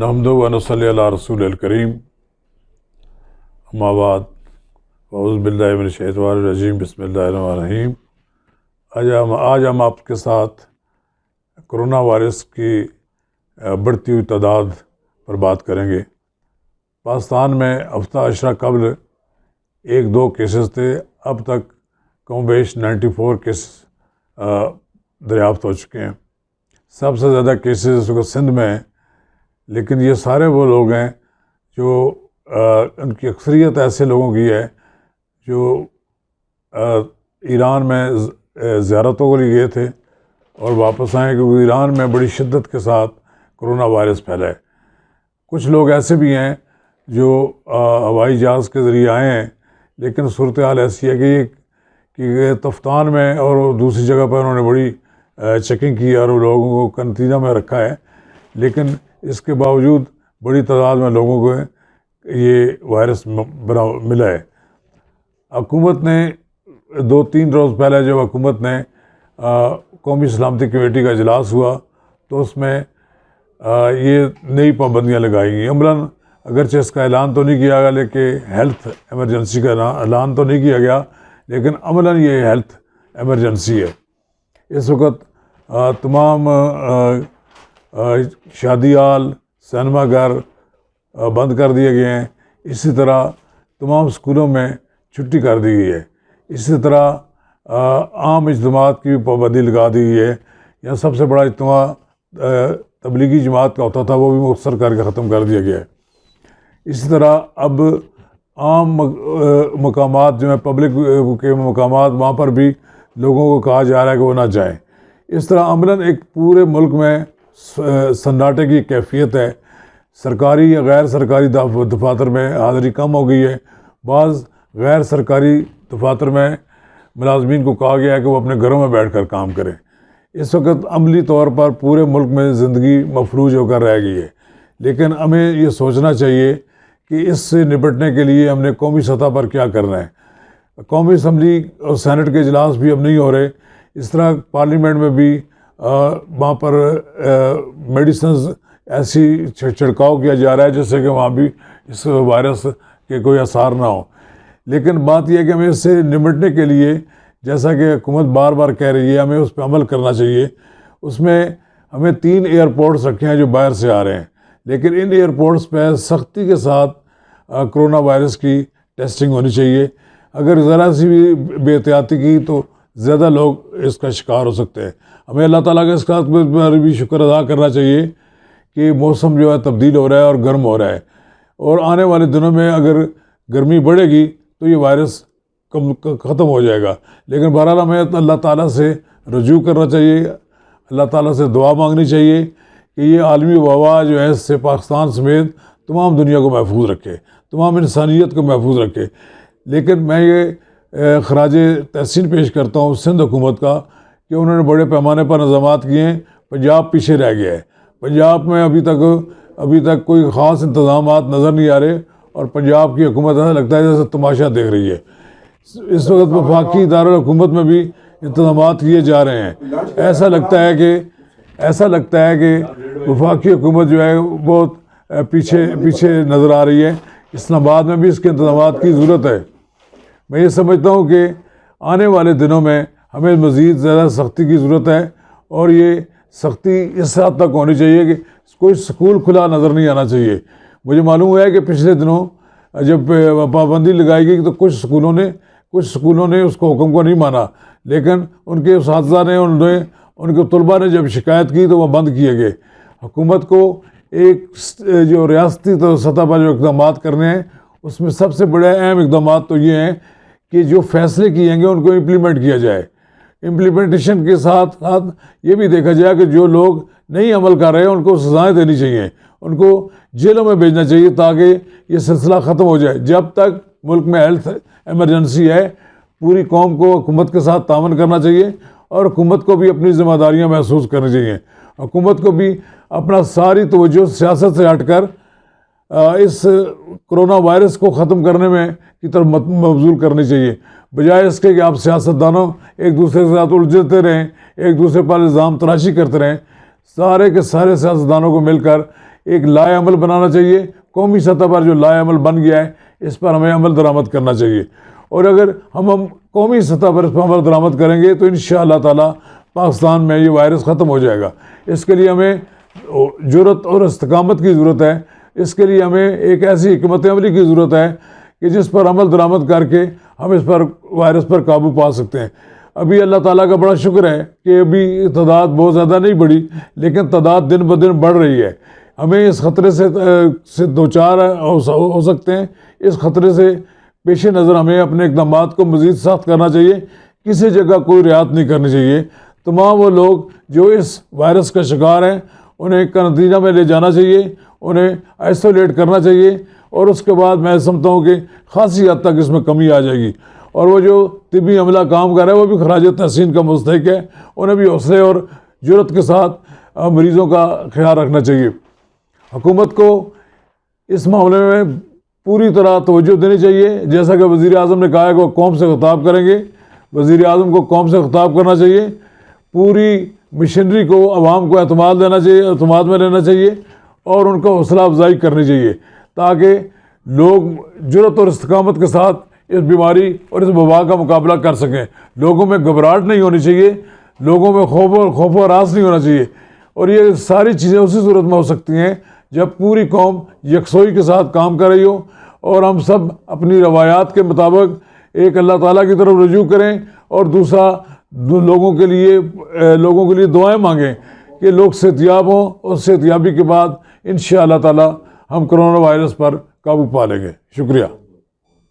نحمدہ و نصلی علی رسول الکریم، اما بعد، اعوذ باللہ من الشیطان الرجیم، بسم اللہ الرحمن الرحیم۔ آج ہم آپ کے ساتھ کرونا وائرس کی بڑھتی ہوئی تعداد پر بات کریں گے۔ پاکستان میں ہفتہ عشرہ قبل 1-2 کیسز تھے، اب تک کم بیش 94 کیس دریافت ہو چکے ہیں۔ سب سے زیادہ کیسز اس وقت سندھ میں ہیں، لیکن یہ سارے وہ لوگ ہیں جو ان کی اکثریت ایسے لوگوں کی ہے جو ایران میں زیارتوں کے لیے گئے تھے اور واپس آئے، کیونکہ ایران میں بڑی شدت کے ساتھ کرونا وائرس پھیلا ہے۔ کچھ لوگ ایسے بھی ہیں جو ہوائی جہاز کے ذریعے آئے ہیں، لیکن صورتحال ایسی ہے کہ تفتان میں اور دوسری جگہ پر انہوں نے بڑی چیکنگ کی اور لوگوں کو قرنطینہ میں رکھا ہے، لیکن اس کے باوجود بڑی تعداد میں لوگوں کو یہ وائرس ملا ہے۔ حکومت نے 2-3 روز پہلے جب حکومت نے قومی سلامتی کمیٹی کا اجلاس ہوا تو اس میں یہ نئی پابندیاں لگائی گئیں۔ عملاً اگرچہ اس کا اعلان تو نہیں کیا گیا، لیکن ہیلتھ ایمرجنسی کا اعلان تو نہیں کیا گیا، لیکن عملاً یہ ہیلتھ ایمرجنسی ہے۔ اس وقت تمام شادی ہال، سینما گھر بند کر دیے گئے ہیں۔ اسی طرح تمام اسکولوں میں چھٹی کر دی گئی ہے۔ اسی طرح عام اجتماعات کی بھی پابندی لگا دی گئی ہے۔ یہاں سب سے بڑا اجتماع تبلیغی جماعت کا ہوتا تھا، وہ بھی مختصر کر کے ختم کر دیا گیا ہے۔ اسی طرح اب عام مقامات جو ہیں، پبلک کے مقامات، وہاں پر بھی لوگوں کو کہا جا رہا ہے کہ وہ نہ جائیں۔ اس طرح عملاً ایک پورے ملک میں سناٹے کی کیفیت ہے۔ سرکاری یا غیر سرکاری دفاتر میں حاضری کم ہو گئی ہے۔ بعض غیر سرکاری دفاتر میں ملازمین کو کہا گیا ہے کہ وہ اپنے گھروں میں بیٹھ کر کام کریں۔ اس وقت عملی طور پر پورے ملک میں زندگی مفلوج ہو کر رہ گئی ہے، لیکن ہمیں یہ سوچنا چاہیے کہ اس سے نپٹنے کے لیے ہم نے قومی سطح پر کیا کرنا ہے۔ قومی اسمبلی اور سینٹ کے اجلاس بھی اب نہیں ہو رہے۔ اس طرح پارلیمنٹ میں بھی وہاں پر میڈیسنز ایسی چھڑکاؤ کیا جا رہا ہے جس سے کہ وہاں بھی اس وائرس کے کوئی اثار نہ ہو۔ لیکن بات یہ ہے کہ ہمیں اس سے نمٹنے کے لیے، جیسا کہ حکومت بار بار کہہ رہی ہے، ہمیں اس پہ عمل کرنا چاہیے۔ اس میں ہمیں 3 ایئرپورٹس رکھے ہیں جو باہر سے آ رہے ہیں، لیکن ان ایئرپورٹس پہ سختی کے ساتھ کرونا وائرس کی ٹیسٹنگ ہونی چاہیے۔ اگر ذرا سی بھی بے احتیاطی کی تو زیادہ لوگ اس کا شکار ہو سکتے ہیں۔ ہمیں اللہ تعالیٰ کا اس کا بھی شکر ادا کرنا چاہیے کہ موسم جو ہے تبدیل ہو رہا ہے اور گرم ہو رہا ہے، اور آنے والے دنوں میں اگر گرمی بڑھے گی تو یہ وائرس ختم ہو جائے گا۔ لیکن بہرحال ہمیں اللہ تعالیٰ سے رجوع کرنا چاہیے، اللہ تعالیٰ سے دعا مانگنی چاہیے کہ یہ عالمی وبا جو ہے اس سے پاکستان سمیت تمام دنیا کو محفوظ رکھے، تمام انسانیت کو محفوظ رکھے۔ لیکن میں یہ خراج تحسین پیش کرتا ہوں سندھ حکومت کا کہ انہوں نے بڑے پیمانے پر انتظامات کیے ہیں۔ پنجاب پیچھے رہ گیا ہے۔ پنجاب میں ابھی تک کوئی خاص انتظامات نظر نہیں آ رہے، اور پنجاب کی حکومت ایسا لگتا ہے جیسے تماشا دیکھ رہی ہے۔ اس وقت وفاقی دارالحکومت میں بھی انتظامات کیے جا رہے ہیں۔ ایسا لگتا ہے کہ وفاقی حکومت جو ہے بہت پیچھے نظر آ رہی ہے۔ اسلام آباد میں بھی اس کے انتظامات کی ضرورت ہے۔ میں یہ سمجھتا ہوں کہ آنے والے دنوں میں ہمیں مزید زیادہ سختی کی ضرورت ہے، اور یہ سختی اس حد تک ہونی چاہیے کہ کوئی سکول کھلا نظر نہیں آنا چاہیے۔ مجھے معلوم ہوا ہے کہ پچھلے دنوں جب پابندی لگائی گئی تو کچھ سکولوں نے اس کو حکم کو نہیں مانا، لیکن ان کے اساتذہ نے ان کے طلباء نے جب شکایت کی تو وہ بند کیے گئے۔ حکومت کو ایک جو ریاستی سطح پر جو اقدامات کرنے ہیں، اس میں سب سے بڑے اہم اقدامات تو یہ ہیں کہ جو فیصلے کیے گے ان کو امپلیمنٹ کیا جائے۔ امپلیمنٹیشن کے ساتھ ساتھ یہ بھی دیکھا جائے کہ جو لوگ نہیں عمل کر رہے ہیں ان کو سزائیں دینی چاہیے، ان کو جیلوں میں بھیجنا چاہیے تاکہ یہ سلسلہ ختم ہو جائے۔ جب تک ملک میں ہیلتھ ایمرجنسی ہے، پوری قوم کو حکومت کے ساتھ تعاون کرنا چاہیے، اور حکومت کو بھی اپنی ذمہ داریاں محسوس کرنی چاہیے۔ حکومت کو بھی اپنا ساری توجہ سیاست سے ہٹ کر اس کرونا وائرس کو ختم کرنے میں کی طرف مبذول کرنی چاہیے، بجائے اس کے کہ آپ سیاستدانوں ایک دوسرے کے ساتھ الجھتے رہیں، ایک دوسرے پر الزام تراشی کرتے رہیں۔ سارے کے سارے سیاستدانوں کو مل کر ایک لائے عمل بنانا چاہیے. قومی سطح پر جو لائے عمل بن گیا ہے اس پر ہمیں عمل درآمد کرنا چاہیے. اور اگر ہم قومی سطح پر اس پر عمل درآمد کریں گے تو انشاءاللہ تعالیٰ پاکستان میں یہ وائرس ختم ہو جائے گا. اس کے لیے ہمیں جرأت اور استقامت کی ضرورت ہے. اس کے لیے ہمیں ایک ایسی حکمت عملی کی ضرورت ہے کہ جس پر عمل درآمد کر کے ہم اس پر وائرس پر قابو پا سکتے ہیں. ابھی اللہ تعالیٰ کا بڑا شکر ہے کہ ابھی تعداد بہت زیادہ نہیں بڑھی، لیکن تعداد دن بہ دن بڑھ رہی ہے. ہمیں اس خطرے سے دوچار ہو سکتے ہیں. اس خطرے سے پیش نظر ہمیں اپنے اقدامات کو مزید سخت کرنا چاہیے. کسی جگہ کوئی رعایت نہیں کرنی چاہیے. تمام وہ لوگ جو اس وائرس کا شکار ہیں انہیں قرنطینہ میں لے جانا چاہیے، انہیں آئسولیٹ کرنا چاہیے، اور اس کے بعد میں سمجھتا ہوں کہ خاصی حد تک اس میں کمی آ جائے گی. اور وہ جو طبی عملہ کام کر رہا ہے وہ بھی خراج تحسین کا مستحق ہے. انہیں بھی حوصلے اور جرأت کے ساتھ مریضوں کا خیال رکھنا چاہیے. حکومت کو اس معاملے میں پوری طرح توجہ دینی چاہیے. جیسا کہ وزیر اعظم نے کہا ہے کہ وہ قوم سے خطاب کریں گے، وزیر اعظم کو قوم سے خطاب کرنا چاہیے. پوری مشنری کو عوام کو اعتماد میں لینا چاہیے اور ان کو حوصلہ افزائی کرنی چاہیے تاکہ لوگ جرأت اور استقامت کے ساتھ اس بیماری اور اس وبا کا مقابلہ کر سکیں. لوگوں میں گھبراہٹ نہیں ہونی چاہیے، لوگوں میں خوف و ہراس نہیں ہونا چاہیے. اور یہ ساری چیزیں اسی صورت میں ہو سکتی ہیں جب پوری قوم یکسوئی کے ساتھ کام کر رہی ہو اور ہم سب اپنی روایات کے مطابق ایک اللہ تعالیٰ کی طرف رجوع کریں، اور دوسرا لوگوں کے لیے دعائیں مانگیں کہ لوگ صحتیاب ہوں، اور صحتیابی کے بعد انشاءاللہ تعالیٰ ہم کرونا وائرس پر قابو پا لیں گے. شکریہ.